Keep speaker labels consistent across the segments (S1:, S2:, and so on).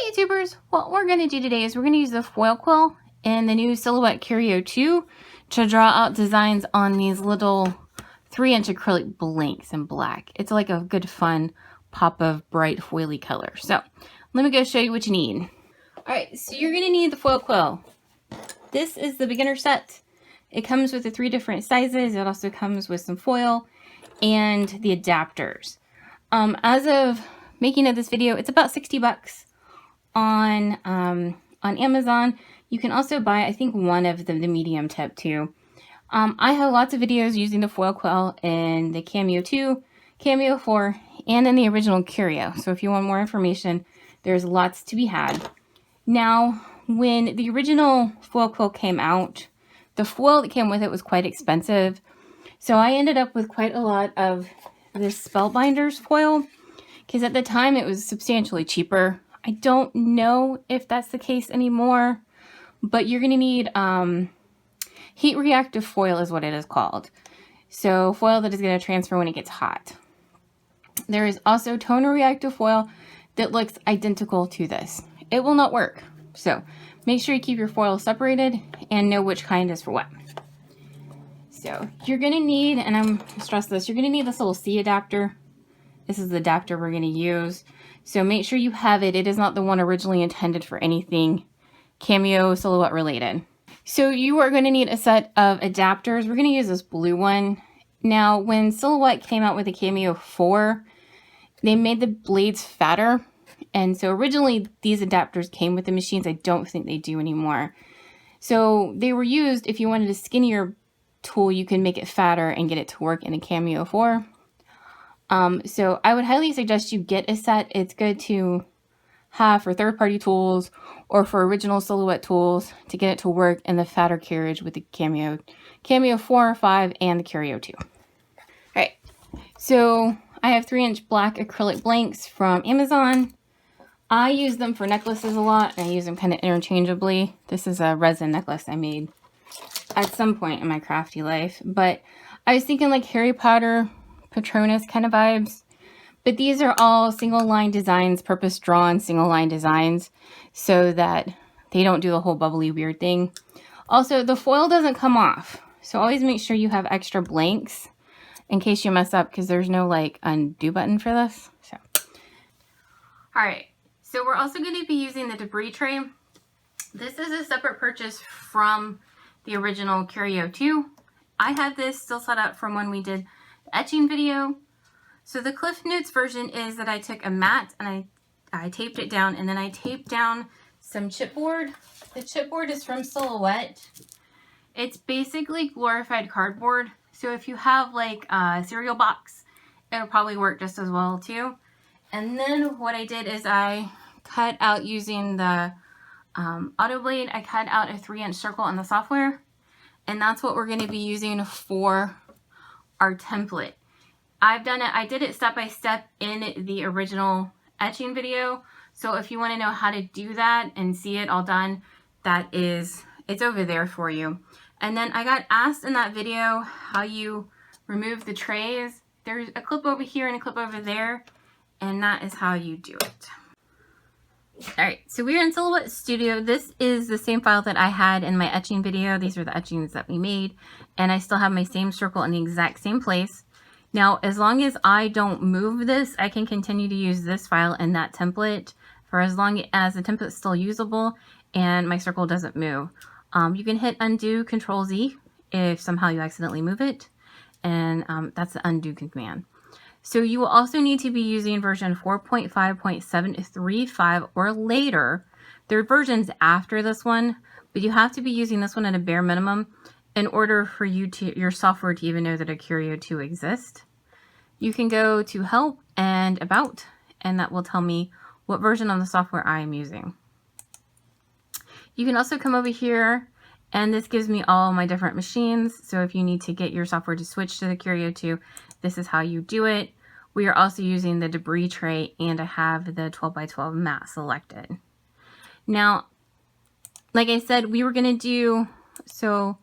S1: Hey YouTubers, what we're going to do today is we're going to use the foil quill in the new Silhouette Curio 2 to draw out designs on these little 3-inch acrylic blanks in black. It's like a good fun pop of bright foily color. So let me go show you what you need. Alright, so you're going to need the foil quill. This is the beginner set. It comes with the 3 different sizes. It also comes with some foil and the adapters. As of making of this video, it's about 60 bucks. On Amazon. You can also buy, I think, one of them, the medium tip too. I have lots of videos using the foil quill in the Cameo 2, Cameo 4, and in the original Curio. So if you want more information, there's lots to be had. Now, when the original foil quill came out, the foil that came with it was quite expensive. So I ended up with quite a lot of this Spellbinders Foil, because at the time it was substantially cheaper. I don't know if that's the case anymore, but you're going to need heat reactive foil is what it is called. So foil that is going to transfer when it gets hot. There is also toner reactive foil that looks identical to this. It will not work. So make sure you keep your foil separated and know which kind is for what. So you're going to need, and I'm going to stress this, you're going to need this little C adapter. This is the adapter we're going to use. So make sure you have it. It is not the one originally intended for anything Cameo Silhouette related. So you are going to need a set of adapters. We're going to use this blue one. Now, when Silhouette came out with the Cameo 4, they made the blades fatter. And so originally these adapters came with the machines. I don't think they do anymore. So they were used, if you wanted a skinnier tool, you can make it fatter and get it to work in the Cameo 4. So I would highly suggest you get a set. It's good to have for third-party tools or for original Silhouette tools to get it to work in the fatter carriage with the Cameo 4, 5, and the Curio 2. Alright, so I have 3-inch black acrylic blanks from Amazon. I use them for necklaces a lot, and I use them kind of interchangeably. This is a resin necklace I made at some point in my crafty life, but I was thinking like Harry Potter, Patronus kind of vibes, but these are all single line designs, purpose drawn single line designs, so that they don't do the whole bubbly weird thing. Also, the foil doesn't come off, so always make sure you have extra blanks in case you mess up, because there's no like undo button for this. So all right, so we're also going to be using the debris tray. This is a separate purchase from the original Curio 2. I have this still set up from when we did etching video. So the Cliff Notes version is that I took a mat and I taped it down, and then I taped down some chipboard. The chipboard is from Silhouette. It's basically glorified cardboard. So if you have like a cereal box, it'll probably work just as well too. And then what I did is I cut out using the auto blade. I cut out a 3-inch circle in the software, and that's what we're going to be using for our template. I did it step by step in the original etching video. So if you want to know how to do that and see it all done, it's over there for you. And then I got asked in that video how you remove the trays. There's a clip over here and a clip over there, and that is how you do it. Alright, so we're in Silhouette Studio. This is the same file that I had in my etching video. These are the etchings that we made, and I still have my same circle in the exact same place. Now, as long as I don't move this, I can continue to use this file and that template for as long as the template is still usable and my circle doesn't move. You can hit undo Control-Z if somehow you accidentally move it, and that's the undo command. So you will also need to be using version 4.5.735 or later. There are versions after this one, but you have to be using this one at a bare minimum in order for your software to even know that a Curio 2 exists. You can go to Help and About, and that will tell me what version of the software I am using. You can also come over here, and this gives me all my different machines. So if you need to get your software to switch to the Curio 2, this is how you do it. We are also using the debris tray, and I have the 12x12 mat selected. Now, like I said, we were going to do, so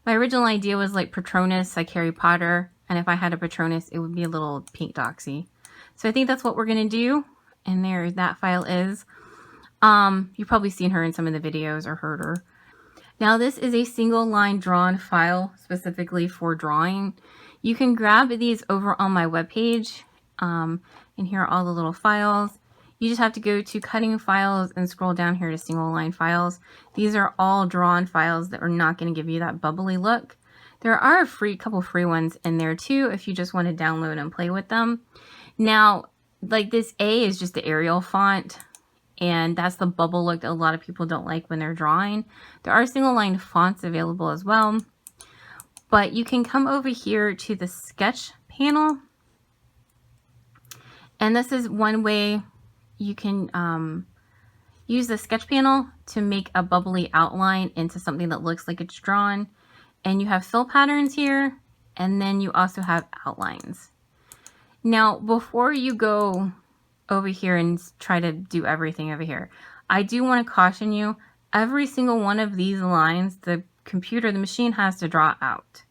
S1: my original idea was like Patronus, like Harry Potter, and if I had a Patronus, it would be a little pink doxy. So I think that's what we're going to do, and there that file is. You've probably seen her in some of the videos or heard her. Now this is a single line drawn file specifically for drawing. You can grab these over on my webpage, and here are all the little files. You just have to go to cutting files and scroll down here to single line files. These are all drawn files that are not going to give you that bubbly look. There are a couple free ones in there too if you just want to download and play with them. Now, like this A is just the Arial font, and that's the bubble look that a lot of people don't like when they're drawing. There are single line fonts available as well, but you can come over here to the sketch panel, and this is one way you can use the sketch panel to make a bubbly outline into something that looks like it's drawn. And you have fill patterns here, and then you also have outlines. Now, before you go over here and try to do everything over here, I do want to caution you, every single one of these lines, the machine has to draw out.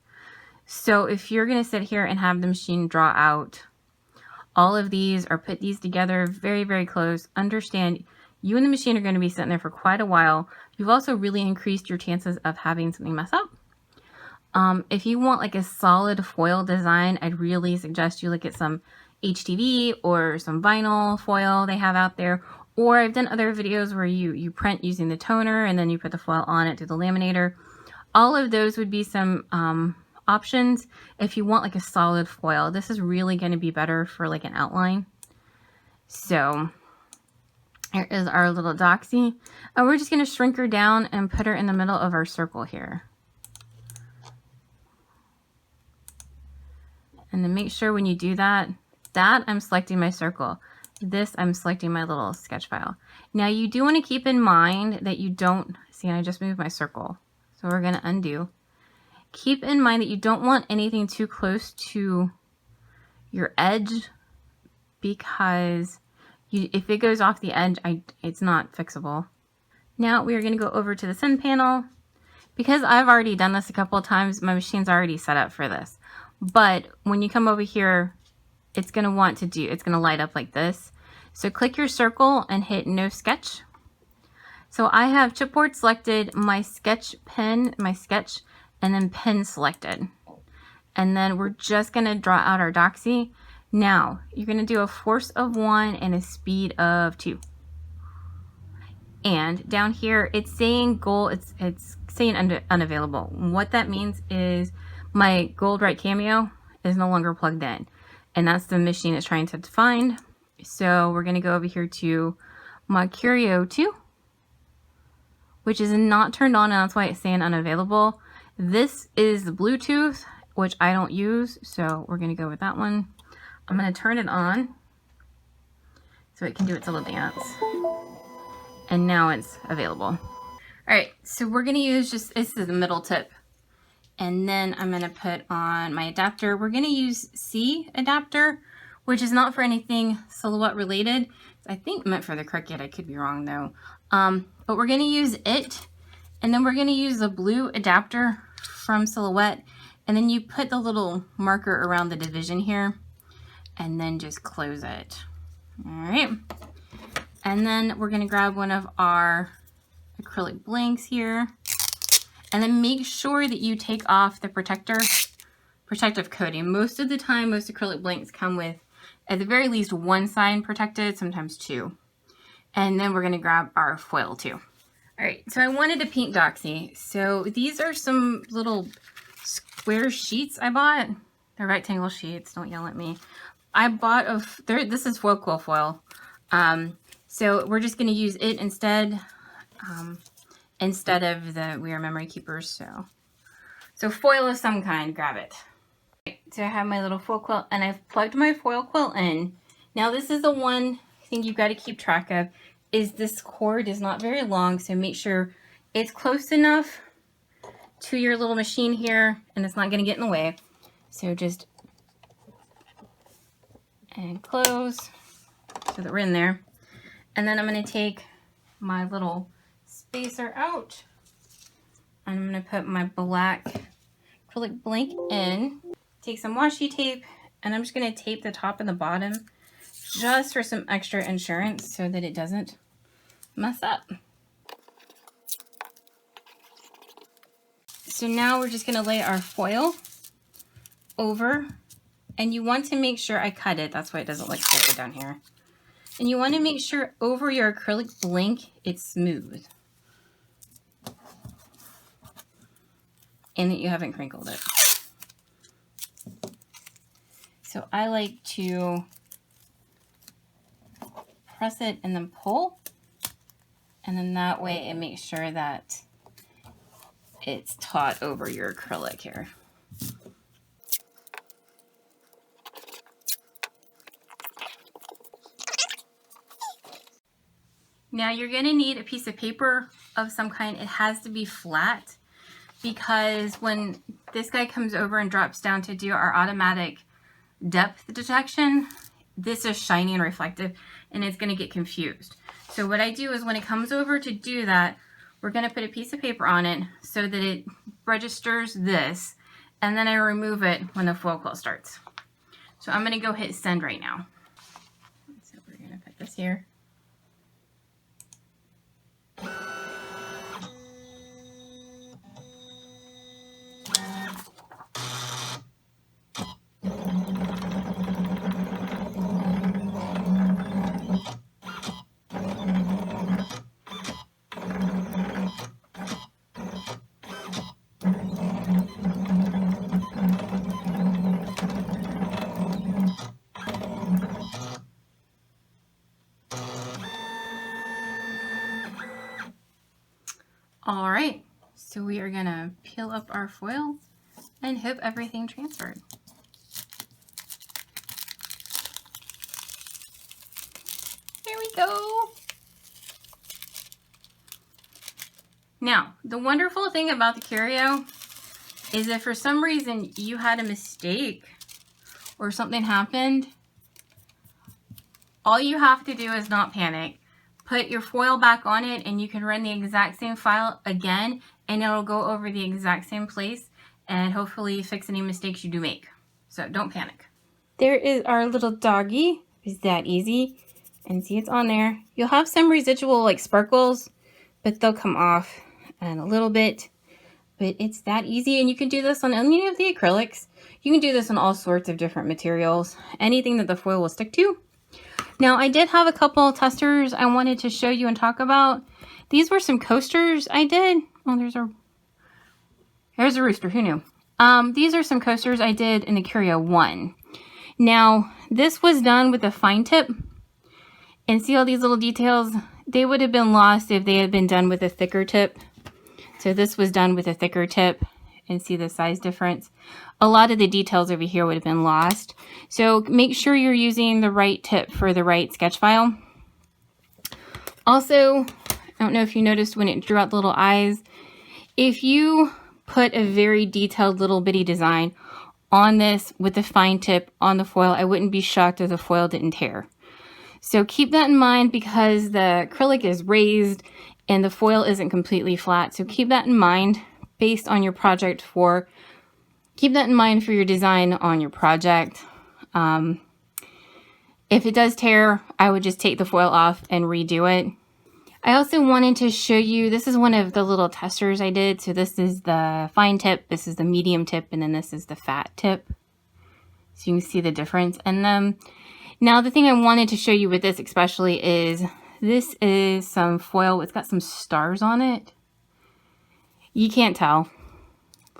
S1: So if you're going to sit here and have the machine draw out all of these or put these together very, very close, understand you and the machine are going to be sitting there for quite a while. You've also really increased your chances of having something mess up. If you want like a solid foil design, I'd really suggest you look at some HTV or some vinyl foil they have out there. Or I've done other videos where you print using the toner and then you put the foil on it through the laminator. All of those would be some options if you want like a solid foil. This is really going to be better for like an outline. So here is our little doxy. And we're just going to shrink her down and put her in the middle of our circle here. And then make sure when you do that, I'm selecting my circle. This, I'm selecting my little sketch file. Now you do want to keep in mind that you don't, see, I just moved my circle. So we're going to undo. Keep in mind that you don't want anything too close to your edge, because if it goes off the edge, it's not fixable. Now we are going to go over to the send panel. Because I've already done this a couple of times, my machine's already set up for this. But when you come over here, it's going to light up like this. So click your circle and hit no sketch. So I have Chipboard selected, my sketch pen, and then pen selected. And then we're just going to draw out our doxy. Now you're going to do a force of 1 and a speed of 2. And down here, it's saying it's saying unavailable. What that means is my Gold Right Cameo is no longer plugged in. And that's the machine it's trying to find. So we're going to go over here to my Curio 2, which is not turned on, and that's why it's saying unavailable. This is the Bluetooth, which I don't use, so we're going to go with that one. I'm going to turn it on so it can do its little dance. And now it's available. All right, so we're going to use this is the middle tip. And then I'm going to put on my adapter. We're going to use C adapter, which is not for anything Silhouette related. I think meant for the Cricut. I could be wrong though. But we're going to use it. And then we're going to use the blue adapter from Silhouette. And then you put the little marker around the division here. And then just close it. All right. And then we're going to grab one of our acrylic blanks here. And then make sure that you take off the protective coating. Most of the time, most acrylic blanks come with, at the very least, one side protected, sometimes two. And then we're going to grab our foil too. All right, so I wanted to paint doxy. So these are some little square sheets I bought. They're rectangle sheets, don't yell at me. I bought this is foil quill foil. So we're just going to use it instead. Instead of the We Are Memory Keepers. So foil of some kind, grab it. Okay, so I have my little foil quill and I've plugged my foil quill in. Now this is the one thing you've got to keep track of, is this cord is not very long, so make sure it's close enough to your little machine here and it's not going to get in the way. So just and close so that we're in there. And then I'm going to take my little spacer out. I'm going to put my black acrylic blank in. Take some washi tape and I'm just going to tape the top and the bottom just for some extra insurance so that it doesn't mess up. So now we're just going to lay our foil over, and you want to make sure I cut it. That's why it doesn't look so good down here. And you want to make sure over your acrylic blank it's smooth and that you haven't crinkled it. So I like to press it and then pull, and then that way it makes sure that it's taut over your acrylic here. Now you're going to need a piece of paper of some kind. It has to be flat, because when this guy comes over and drops down to do our automatic depth detection, this is shiny and reflective and it's going to get confused. So what I do is when it comes over to do that, we're going to put a piece of paper on it so that it registers this, and then I remove it when the foil quill starts. So I'm going to go hit send right now. So we're going to put this here. All right, so we are gonna peel up our foil and hope everything transferred. There we go. Now, the wonderful thing about the Curio is if for some reason you had a mistake or something happened, all you have to do is not panic. Put your foil back on it and you can run the exact same file again and it'll go over the exact same place and hopefully fix any mistakes you do make. So don't panic. There is our little doggy. It's that easy. And see, it's on there. You'll have some residual like sparkles, but they'll come off in a little bit. But it's that easy, and you can do this on any of the acrylics. You can do this on all sorts of different materials. Anything that the foil will stick to. Now, I did have a couple of testers I wanted to show you and talk about. These were some coasters I did. Oh, there's a rooster. Who knew? These are some coasters I did in the Curio 1. Now, this was done with a fine tip. And see all these little details? They would have been lost if they had been done with a thicker tip. So this was done with a thicker tip. And see the size difference? A lot of the details over here would have been lost. So make sure you're using the right tip for the right sketch file. Also, I don't know if you noticed when it drew out the little eyes, if you put a very detailed little bitty design on this with the fine tip on the foil, I wouldn't be shocked if the foil didn't tear. So keep that in mind because the acrylic is raised and the foil isn't completely flat. So keep that in mind based on your project keep that in mind for your design on your project. If it does tear, I would just take the foil off and redo it. I also wanted to show you, this is one of the little testers I did. So this is the fine tip, this is the medium tip, and then this is the fat tip. So you can see the difference in them. Now the thing I wanted to show you with this especially is, this is some foil, it's got some stars on it. You can't tell.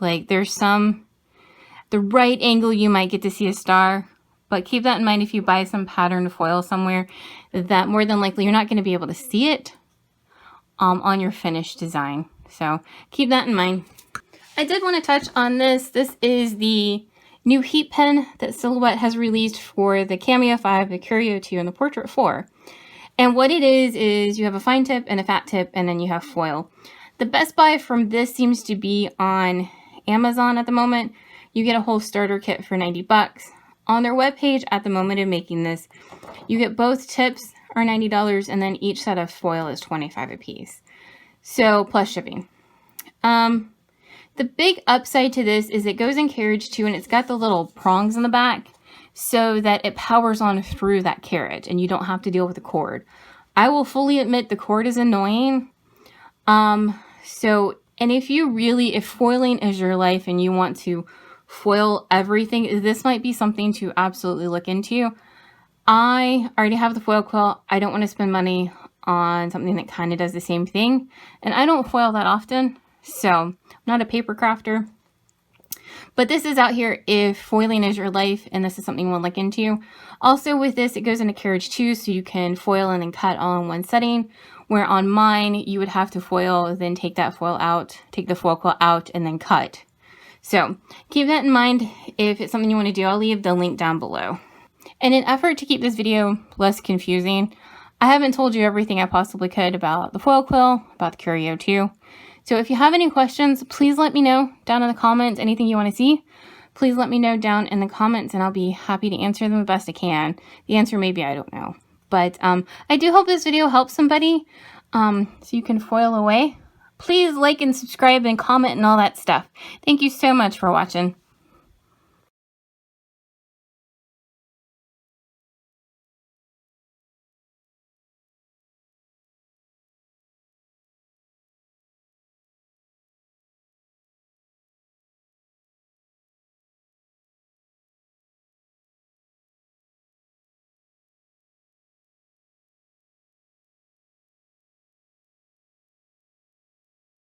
S1: Like there's the right angle you might get to see a star, but keep that in mind if you buy some patterned foil somewhere, that more than likely you're not going to be able to see it on your finished design. So keep that in mind. I did want to touch on this. This is the new heat pen that Silhouette has released for the Cameo 5, the Curio 2, and the Portrait 4. And what it is you have a fine tip and a fat tip, and then you have foil. The best buy from this seems to be on Amazon at the moment. You get a whole starter kit for 90 bucks. On their webpage at the moment of making this, you get both tips are $90 and then each set of foil is $25 a piece. So plus shipping. The big upside to this is it goes in carriage too, and it's got the little prongs in the back so that it powers on through that carriage and you don't have to deal with the cord. I will fully admit the cord is annoying. And if foiling is your life and you want to foil everything, this might be something to absolutely look into. I already have the foil quill. I don't want to spend money on something that kind of does the same thing. And I don't foil that often, so I'm not a paper crafter. But this is out here if foiling is your life and this is something we'll look into. Also with this, it goes into carriage 2, so you can foil and then cut all in one setting. Where on mine, you would have to foil, then take that foil out, take the foil quill out, and then cut. So keep that in mind if it's something you want to do. I'll leave the link down below. In an effort to keep this video less confusing, I haven't told you everything I possibly could about the foil quill, about the Curio 2. So if you have any questions, please let me know down in the comments. Anything you want to see, please let me know down in the comments and I'll be happy to answer them the best I can. The answer may be I don't know. But I do hope this video helps somebody so you can foil away. Please like and subscribe and comment and all that stuff. Thank you so much for watching.